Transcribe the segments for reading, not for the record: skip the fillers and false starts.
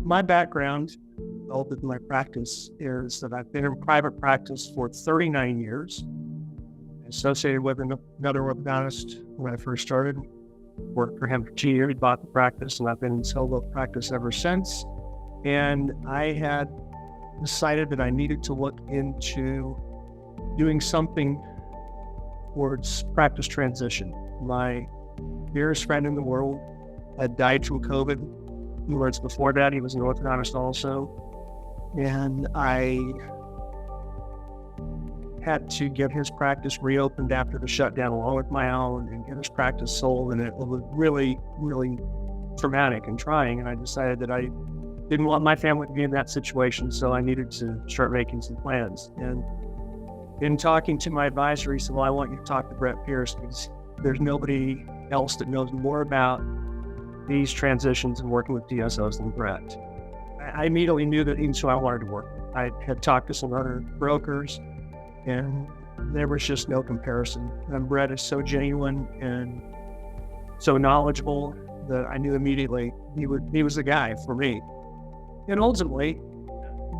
My background, relative to my practice, is that I've been in private practice for 39 years, associated with another orthodontist when I first started. Worked for him for 2 years, bought the practice, and I've been in solo practice ever since. And I had decided that I needed to look into doing something towards practice transition. My dearest friend in the world had died from COVID. A few months before that, he was an orthodontist also. And I had to get his practice reopened after the shutdown along with my own and get his practice sold. And it was really, really traumatic and trying. And I decided that I didn't want my family to be in that situation. So I needed to start making some plans. And in talking to my advisor, he said, well, I want you to talk to Brett Pierce because there's nobody else that knows more about these transitions and working with DSOs than Brett. I immediately knew that he's who I wanted to work with. I had talked to some other brokers, and there was just no comparison. And Brett is so genuine and so knowledgeable that I knew immediately he was the guy for me. And ultimately,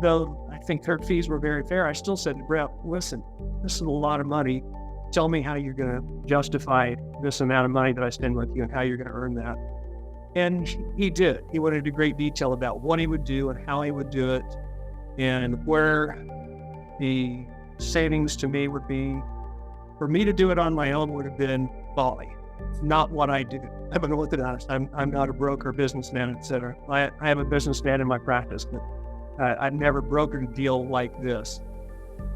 though I think their fees were very fair, I still said to Brett, listen, this is a lot of money. Tell me how you're going to justify this amount of money that I spend with you and how you're going to earn that. And he did. He went into great detail about what he would do and how he would do it and where the savings to me would be. For me to do it on my own would have been folly. It's not what I do. I'm an orthodontist. I'm not a broker, businessman, etc. I am a businessman in my practice, but I've never brokered a deal like this.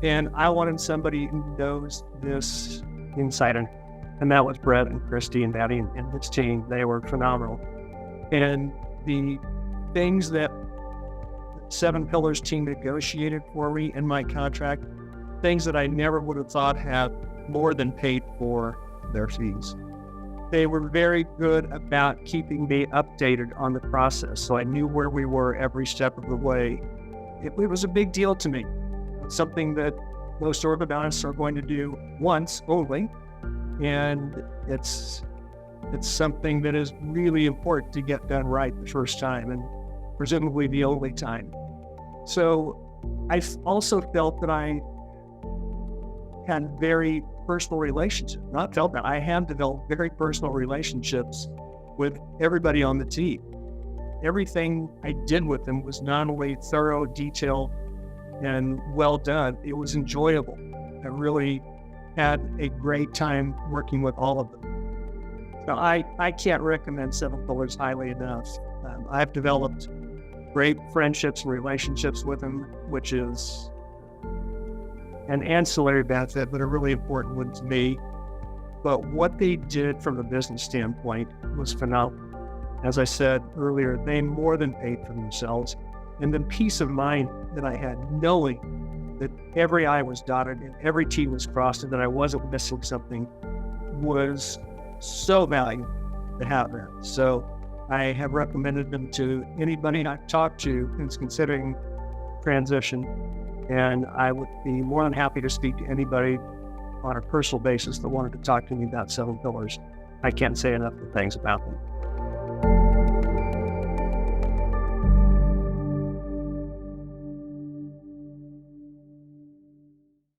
And I wanted somebody who knows this inside and that was Brett and Christy and Maddie and his team. They were phenomenal. And the things that Seven Pillars team negotiated for me in my contract, things that I never would have thought had more than paid for their fees. They were very good about keeping me updated on the process, so I knew where we were every step of the way. It was a big deal to me. It's something that most orthodontists are going to do once only, and it's something that is really important to get done right the first time and presumably the only time. So I also felt that I had very personal relationships. Not felt that, I have developed very personal relationships with everybody on the team. Everything I did with them was not only thorough, detailed, and well done, it was enjoyable. I really had a great time working with all of them. So I can't recommend Seven Pillars highly enough. I've developed great friendships and relationships with them, which is an ancillary benefit, but a really important one to me. But what they did from a business standpoint was phenomenal. As I said earlier, they more than paid for themselves. And the peace of mind that I had knowing that every I was dotted and every T was crossed and that I wasn't missing something was so valuable to have that. So I have recommended them to anybody I've talked to who's considering transition, and I would be more than happy to speak to anybody on a personal basis that wanted to talk to me about Seven Pillars. I can't say enough good things about them.